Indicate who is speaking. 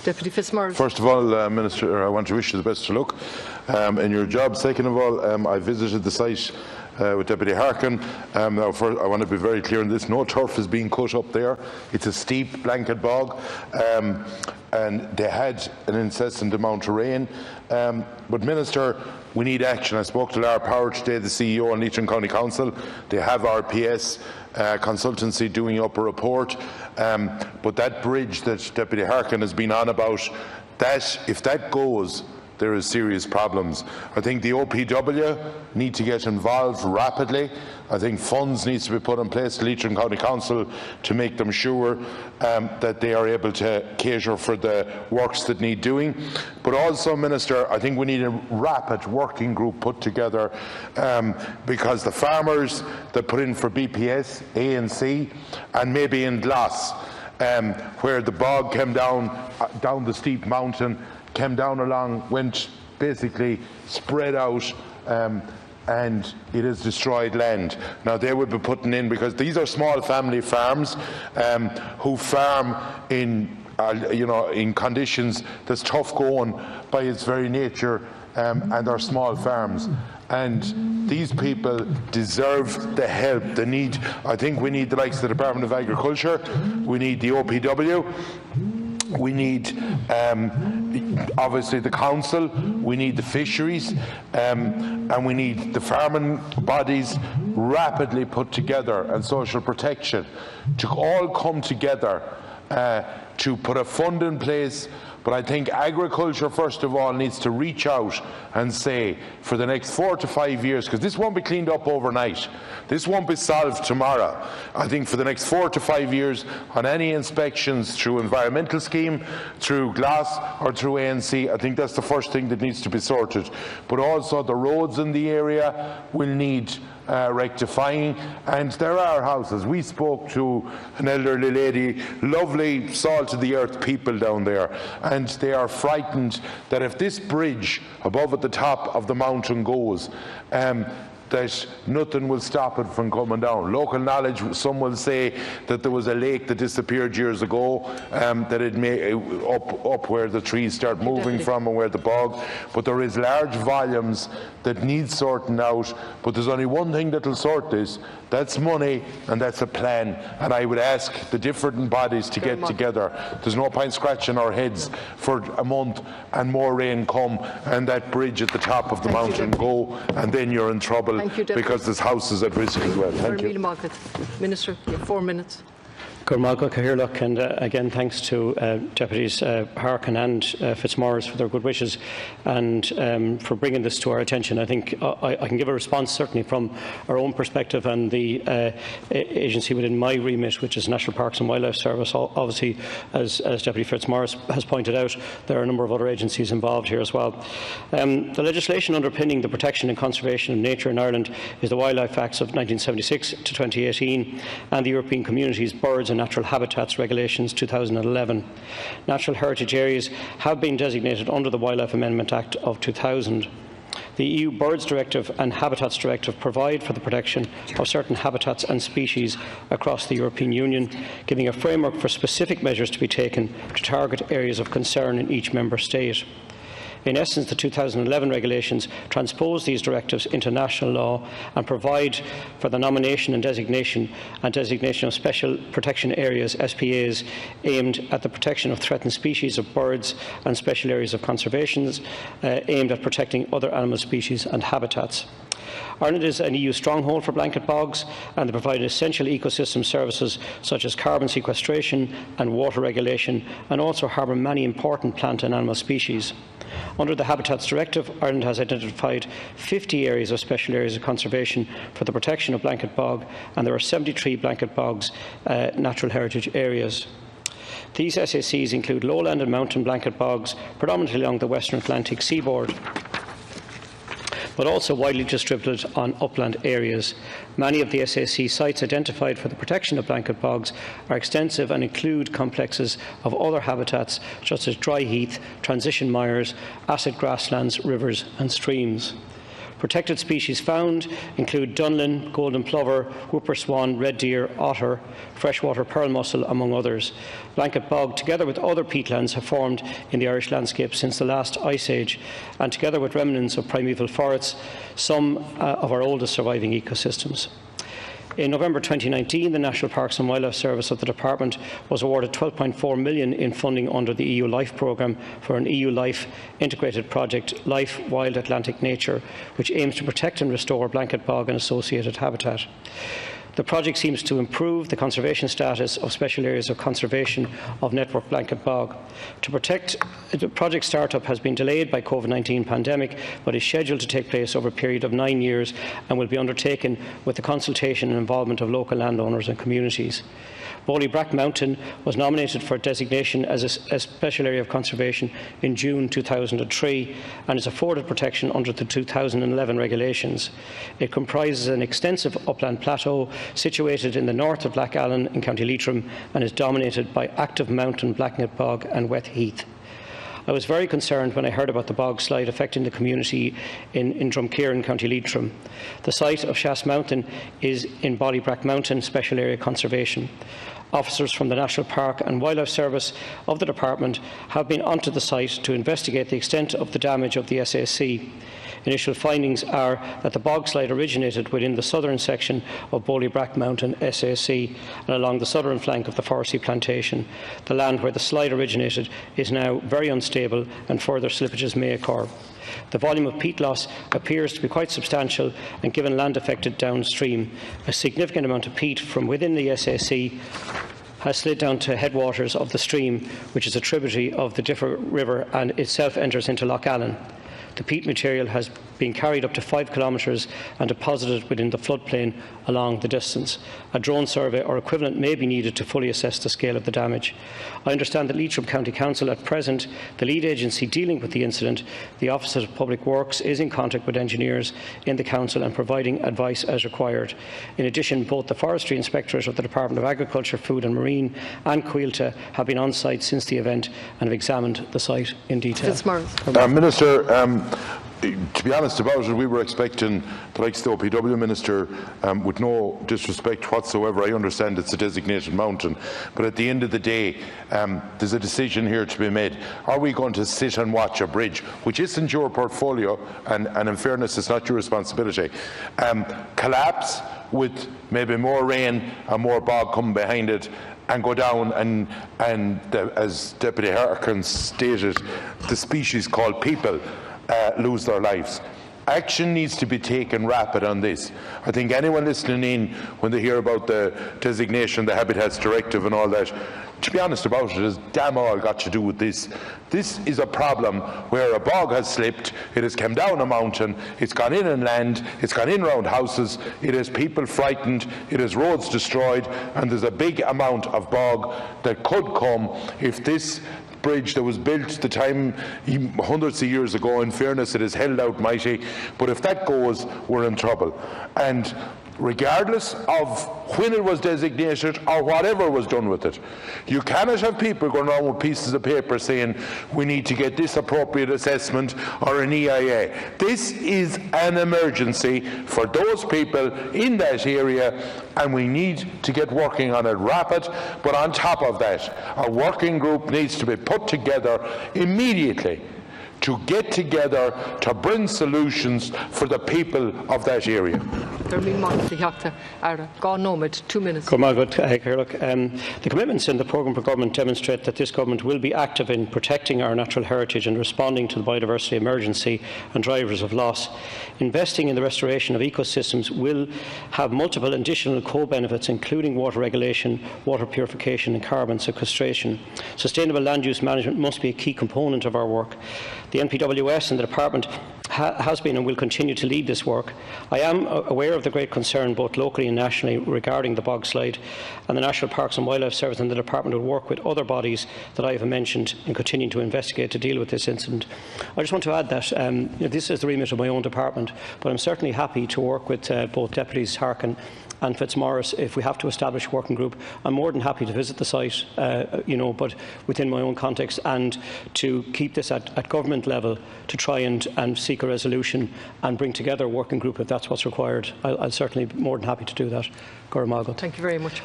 Speaker 1: Deputy Fitzmaurice.
Speaker 2: First of all, Minister, I want to wish you the best of luck in your job. Second of all, I visited the site with Deputy Harkin. Now, first, I want to be very clear on this. No turf is being cut up there. It's a steep blanket bog, and they had an incessant amount of rain. But, Minister, we need action. I spoke to Lara Power today, the CEO on Leitrim County Council. They have RPS consultancy doing up a report. But that bridge that Deputy Harkin has been on about, that if that goes, there is serious problems. I think the OPW need to get involved rapidly. I think funds need to be put in place to Leitrim County Council to make them sure that they are able to cater for the works that need doing. But also, Minister, I think we need a rapid working group put together because the farmers that put in for BPS, A and C, and maybe in Glass, where the bog came down the steep mountain, came down along, went basically spread out, and it has destroyed land. Now they would be putting in, because these are small family farms who farm in in conditions that's tough going by its very nature, and are small farms. And these people deserve the help. They need, I think we need the likes of the Department of Agriculture, we need the OPW, we need obviously the council, we need the fisheries, and we need the farming bodies rapidly put together, and social protection, to all come together to put a fund in place. But I think agriculture, first of all, needs to reach out and say, for the next 4 to 5 years, because this won't be cleaned up overnight, this won't be solved tomorrow. I think for the next 4 to 5 years, on any inspections through environmental scheme, through Glass or through ANC, I think that's the first thing that needs to be sorted. But also the roads in the area will need rectifying, and there are houses. We spoke to an elderly lady, lovely, salt of the earth people down there, and they are frightened that if this bridge above at the top of the mountain goes, that nothing will stop it from coming down. Local knowledge, some will say that there was a lake that disappeared years ago, that it may up where the trees start moving from and where the bog, but there is large volumes that need sorting out. But there's only one thing that will sort this, that's money, and that's a plan. And I would ask the different bodies to get together. There's no point scratching our heads for a month and more rain come and that bridge at the top of the mountain go, and then you're in trouble because there's houses at risk as well. Thank you.
Speaker 1: Minister, you have 4 minutes.
Speaker 3: And again, thanks to Deputies Harkin and Fitzmaurice for their good wishes and for bringing this to our attention. I think I can give a response certainly from our own perspective and the agency within my remit, which is National Parks and Wildlife Service. Obviously, as Deputy Fitzmaurice has pointed out, there are a number of other agencies involved here as well. The legislation underpinning the protection and conservation of nature in Ireland is the Wildlife Acts of 1976 to 2018 and the European Communities Birds and Natural Habitats Regulations 2011. Natural heritage areas have been designated under the Wildlife Amendment Act of 2000. The EU Birds Directive and Habitats Directive provide for the protection of certain habitats and species across the European Union, giving a framework for specific measures to be taken to target areas of concern in each member state. In essence, the 2011 regulations transpose these directives into national law and provide for the nomination and designation of special protection areas, SPAs, aimed at the protection of threatened species of birds, and special areas of conservation aimed at protecting other animal species and habitats. Ireland is an EU stronghold for blanket bogs, and they provide essential ecosystem services such as carbon sequestration and water regulation, and also harbour many important plant and animal species. Under the Habitats Directive, Ireland has identified 50 areas of special areas of conservation for the protection of blanket bog, and there are 73 blanket bogs natural heritage areas. These SACs include lowland and mountain blanket bogs, predominantly along the Western Atlantic seaboard, but also widely distributed on upland areas. Many of the SAC sites identified for the protection of blanket bogs are extensive and include complexes of other habitats such as dry heath, transition mires, acid grasslands, rivers and streams. Protected species found include dunlin, golden plover, whooper swan, red deer, otter, freshwater pearl mussel, among others. Blanket bog, together with other peatlands, have formed in the Irish landscape since the last ice age, and together with remnants of primeval forests, some of our oldest surviving ecosystems. In November 2019, the National Parks and Wildlife Service of the Department was awarded £12.4 million in funding under the EU LIFE programme for an EU LIFE integrated project, LIFE Wild Atlantic Nature, which aims to protect and restore blanket bog and associated habitat. The project seems to improve the conservation status of special areas of conservation of network blanket bog. The project start-up has been delayed by COVID-19 pandemic, but is scheduled to take place over a period of 9 years and will be undertaken with the consultation and involvement of local landowners and communities. Bowley-Brack Mountain was nominated for designation as a special area of conservation in June 2003 and is afforded protection under the 2011 regulations. It comprises an extensive upland plateau situated in the north of Blackallen in County Leitrim and is dominated by active mountain blacknet bog and wet heath. I was very concerned when I heard about the bog slide affecting the community in Drumkeeran, County Leitrim. The site of Shas Mountain is in Bowley-Brack Mountain Special Area Conservation. Officers from the National Park and Wildlife Service of the Department have been onto the site to investigate the extent of the damage of the SAC. Initial findings are that the bog slide originated within the southern section of Bowley-Brack Mountain SAC and along the southern flank of the forestry plantation. The land where the slide originated is now very unstable and further slippages may occur. The volume of peat loss appears to be quite substantial, and given land affected downstream, a significant amount of peat from within the SAC has slid down to headwaters of the stream, which is a tributary of the Differ River and itself enters into Lough Allen. The peat material has been carried up to 5 kilometres and deposited within the floodplain along the distance. A drone survey or equivalent may be needed to fully assess the scale of the damage. I understand that Leitrim County Council at present, the lead agency dealing with the incident, the Office of Public Works, is in contact with engineers in the Council and providing advice as required. In addition, both the Forestry Inspectorate of the Department of Agriculture, Food and Marine and Coilta have been on site since the event and have examined the site in detail.
Speaker 2: Minister, to be honest about it, we were expecting the likes of the OPW Minister, with no disrespect whatsoever. I understand it's a designated mountain, but at the end of the day, there's a decision here to be made. Are we going to sit and watch a bridge, which isn't your portfolio, and in fairness, it's not your responsibility, collapse with maybe more rain and more bog coming behind it, and go down and as Deputy Harkin stated, the species called people lose their lives? Action needs to be taken rapid on this. I think anyone listening in, when they hear about the designation, the Habitats Directive and all that, to be honest about it, has damn all got to do with this. This is a problem where a bog has slipped, it has come down a mountain, it's gone in on land, it's gone in round houses, it has people frightened, it has roads destroyed, and there's a big amount of bog that could come if this bridge that was built at the time hundreds of years ago, in fairness, it has held out mighty, but if that goes, we're in trouble. And regardless of when it was designated or whatever was done with it, you cannot have people going around with pieces of paper saying we need to get this appropriate assessment or an EIA. This is an emergency for those people in that area, and we need to get working on it rapid. But on top of that, a working group needs to be put together immediately to get together to bring solutions for the people of that area.
Speaker 1: The
Speaker 3: commitments in the programme for government demonstrate that this government will be active in protecting our natural heritage and responding to the biodiversity emergency and drivers of loss. Investing in the restoration of ecosystems will have multiple additional co-benefits, including water regulation, water purification and carbon sequestration. Sustainable land use management must be a key component of our work. The NPWS and the Department has been and will continue to lead this work. I am aware of the great concern both locally and nationally regarding the bog slide, and the National Parks and Wildlife Service and the Department will work with other bodies that I have mentioned in continuing to investigate to deal with this incident. I just want to add that this is the remit of my own department, but I'm certainly happy to work with both Deputies Harkin and Fitzmaurice, if we have to establish a working group, I'm more than happy to visit the site, but within my own context, and to keep this at government level to try and seek a resolution and bring together a working group if that's what's required. I'll certainly be more than happy to do that. Gora Magal.
Speaker 1: Thank you very much.